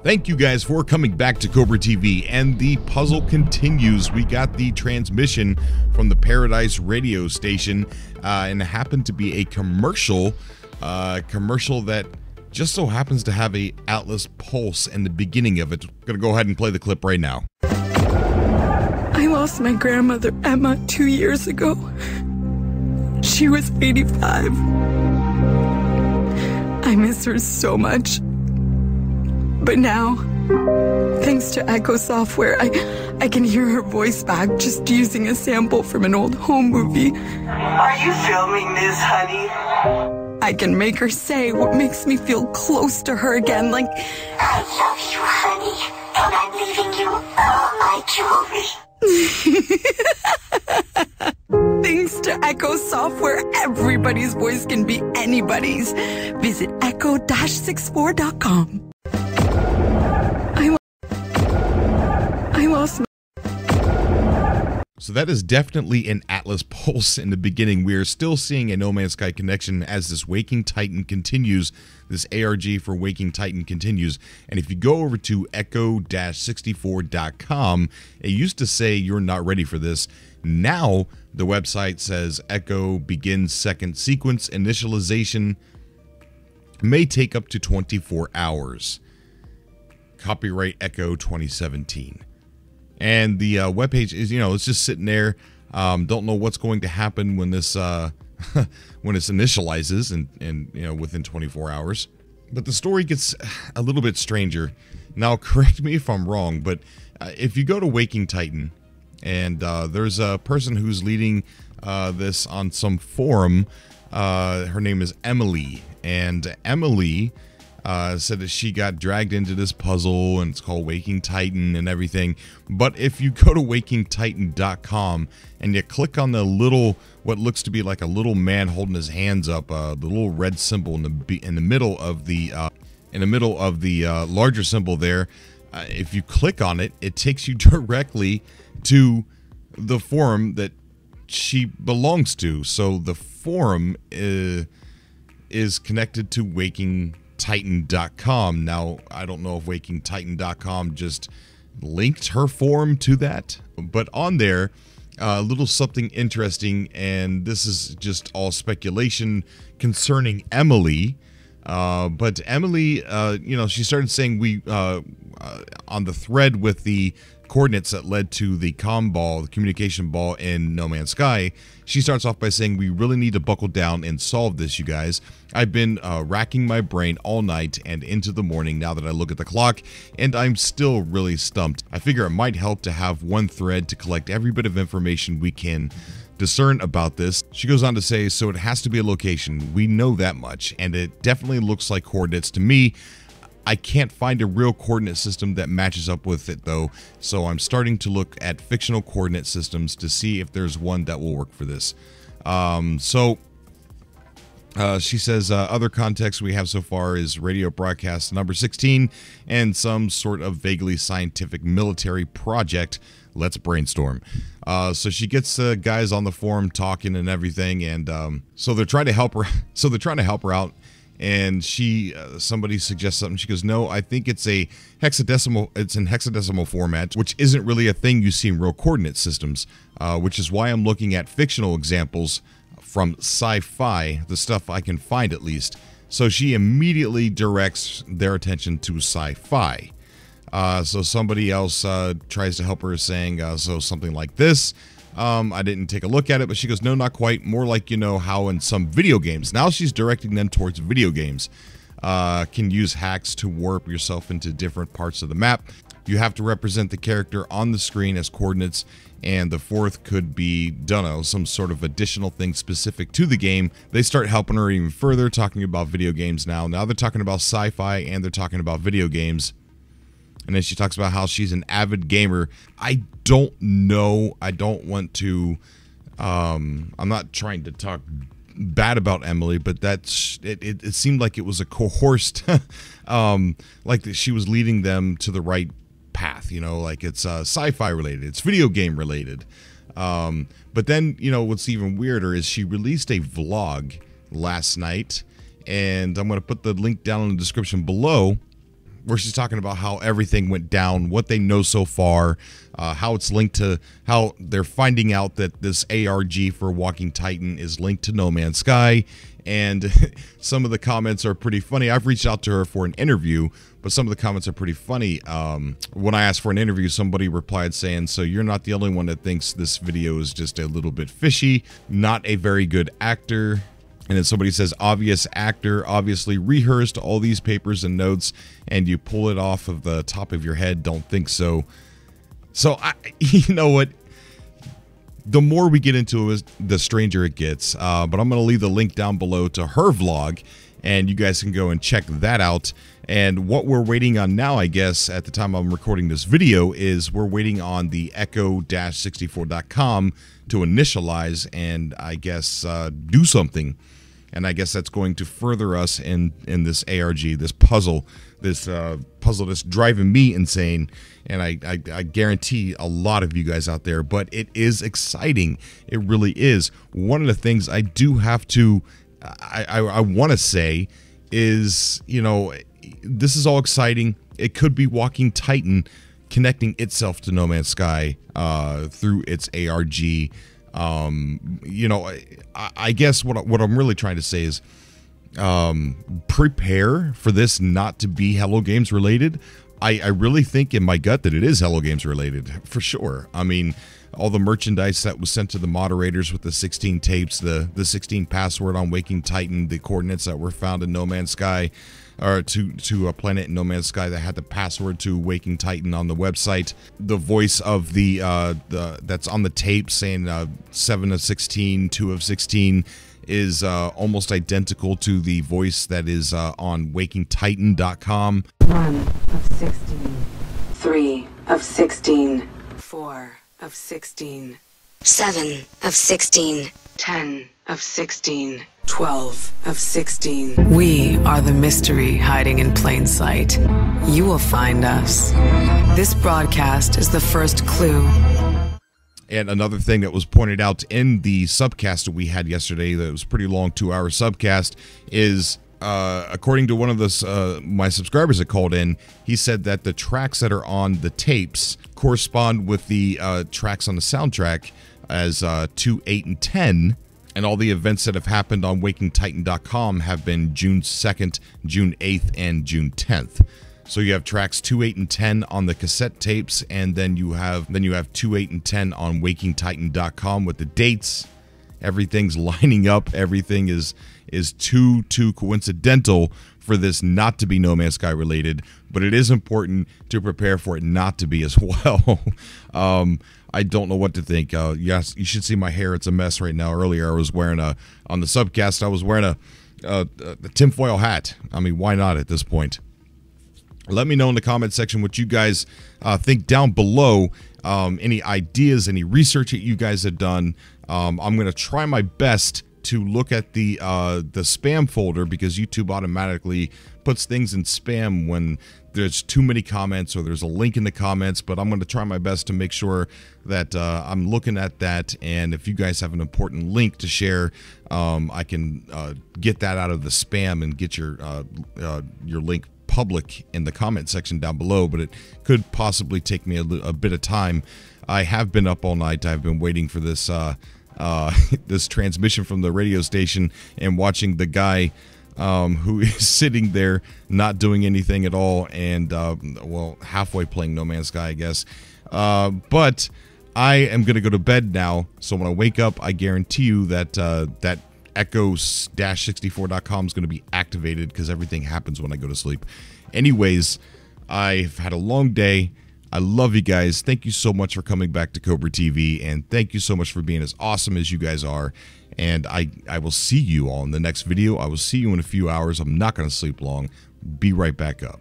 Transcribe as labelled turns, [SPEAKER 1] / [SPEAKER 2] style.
[SPEAKER 1] Thank you guys for coming back to Cobra TV, and the puzzle continues. We got the transmission from the Paradise radio station, and it happened to be a commercial that just so happens to have a Atlas Pulse in the beginning of it. I'm gonna go ahead and play the clip right now.
[SPEAKER 2] I lost my grandmother, Emma, 2 years ago. She was 85. I miss her so much. But now, thanks to Echo software, I can hear her voice back just using a sample from an old home movie.
[SPEAKER 3] Are you filming this, honey?
[SPEAKER 2] I can make her say what makes me feel close to her again, like,
[SPEAKER 4] I love you, honey, and I'm leaving you all my jewelry.
[SPEAKER 2] Thanks to Echo software, everybody's voice can be anybody's. Visit echo-64.com. I lost my...
[SPEAKER 1] So that is definitely an Atlas Pulse in the beginning. We are still seeing a No Man's Sky connection as this Waking Titan continues. This ARG for Waking Titan continues. And if you go over to echo-64.com, it used to say you're not ready for this. Now the website says Echo begins second sequence initialization may take up to 24 hours. Copyright Echo 2017. And the webpage is, it's just sitting there. Don't know what's going to happen when this when this initializes and within 24 hours. But the story gets a little bit stranger. Now, correct me if I'm wrong, but if you go to Waking Titan and there's a person who's leading this on some forum, her name is Emily, and Emily said that she got dragged into this puzzle, and it's called Waking Titan and everything. But if you go to wakingtitan.com and you click on the little, what looks to be like a little man holding his hands up, the little red symbol in the middle of the larger symbol there, if you click on it, it takes you directly to the forum that she belongs to. So the forum is connected to wakingtitan.com. Now, I don't know if wakingtitan.com just linked her forum to that, but on there, a little something interesting, and this is just all speculation concerning Emily. But Emily, she started saying on the thread with the coordinates that led to the the communication ball in No Man's Sky, she starts off by saying, we really need to buckle down and solve this, you guys. I've been racking my brain all night and into the morning now that I look at the clock, and I'm still really stumped. I figure it might help to have one thread to collect every bit of information we can discern about this. She goes on to say, so it has to be a location. We know that much, and it definitely looks like coordinates to me. I can't find a real coordinate system that matches up with it, though, so I'm starting to look at fictional coordinate systems to see if there's one that will work for this. She says, other context we have so far is radio broadcast number 16 and some sort of vaguely scientific military project. Let's brainstorm. So she gets guys on the forum talking and everything, and so they're trying to help her. So they're trying to help her out. And somebody suggests something. She goes, no, I think it's a hexadecimal. It's in hexadecimal format, which isn't really a thing you see in real coordinate systems, which is why I'm looking at fictional examples from sci-fi, the stuff I can find at least. So she immediately directs their attention to sci-fi. So somebody else tries to help her, saying, so something like this. I didn't take a look at it, but she goes, no, not quite. More like, how in some video games. Now she's directing them towards video games. Can use hacks to warp yourself into different parts of the map. You have to represent the character on the screen as coordinates, and the fourth could be, some sort of additional thing specific to the game. They start helping her even further, talking about video games now. Now they're talking about sci-fi, and they're talking about video games. And then she talks about how she's an avid gamer. I don't know. I don't want to. I'm not trying to talk bad about Emily, but that's it. It seemed like it was a coerced, like that she was leading them to the right path. Like it's sci-fi related. It's video game related. But then what's even weirder is she released a vlog last night, and I'm going to put the link down in the description below. where she's talking about how everything went down, what they know so far, how it's linked to how they're finding out that this ARG for Walking Titan is linked to No Man's Sky. And some of the comments are pretty funny. I've reached out to her for an interview, but some of the comments are pretty funny. When I asked for an interview, somebody replied saying, "So you're not the only one that thinks this video is just a little bit fishy, not a very good actor." And then somebody says, "Obvious actor, obviously rehearsed all these papers and notes, and you pull it off of the top of your head. Don't think so." So, you know what? The more we get into it, the stranger it gets. But I'm going to leave the link down below to her vlog, and you guys can go and check that out. And what we're waiting on now, I guess, at the time I'm recording this video, is we're waiting on the Echo-64.com to initialize and, I guess, do something. And I guess that's going to further us in this ARG, this puzzle that's driving me insane. And I guarantee a lot of you guys out there, but it is exciting. It really is. One of the things I do have to, I want to say is, you know, this is all exciting. It could be Walking Titan connecting itself to No Man's Sky through its ARG. You know, I guess what I'm really trying to say is prepare for this not to be Hello Games related. I really think in my gut that it is Hello Games related, for sure. I mean, all the merchandise that was sent to the moderators with the 16 tapes, the 16 password on Waking Titan, the coordinates that were found in No Man's Sky, or to a planet in No Man's Sky that had the password to Waking Titan on the website. The voice of the that's on the tape saying 7 of 16, 2 of 16 is almost identical to the voice that is on WakingTitan.com.
[SPEAKER 5] 1 of 16, 3 of 16, 4 of 16,
[SPEAKER 4] 7 of 16.
[SPEAKER 5] 10 of 16, 12 of 16. We are the mystery hiding in plain sight. You will find us. This broadcast is the first clue.
[SPEAKER 1] And another thing that was pointed out in the subcast that we had yesterday, that was a pretty long 2-hour subcast, is according to one of the my subscribers that called in, he said that the tracks that are on the tapes correspond with the tracks on the soundtrack as 2, 8, and 10. And all the events that have happened on WakingTitan.com have been June 2nd, June 8th, and June 10th. So you have tracks 2, 8, and 10 on the cassette tapes, and then you have 2, 8, and 10 on WakingTitan.com with the dates. Everything's lining up. Everything is too coincidental for this not to be No Man's Sky related, but it is important to prepare for it not to be as well. I don't know what to think. Yes, you should see my hair. It's a mess right now. Earlier, I was wearing on the subcast, I was wearing a tinfoil hat. I mean, why not at this point? Let me know in the comment section what you guys think down below. Any ideas, any research that you guys have done. I'm going to try my best to look at the spam folder, because YouTube automatically puts things in spam when there's too many comments or there's a link in the comments. But I'm going to try my best to make sure that I'm looking at that, and if you guys have an important link to share, I can get that out of the spam and get your link public in the comment section down below. But it could possibly take me a bit of time. I have been up all night. I've been waiting for this this transmission from the radio station and watching the guy who is sitting there not doing anything at all, and well, halfway playing No Man's Sky, I guess. But I am going to go to bed now, so when I wake up, I guarantee you that that Echo-64.com is going to be activated, because everything happens when I go to sleep. Anyways, I've had a long day. I love you guys. Thank you so much for coming back to Cobra TV, and thank you so much for being as awesome as you guys are. And I will see you all in the next video. I will see you in a few hours. I'm not going to sleep long. Be right back up.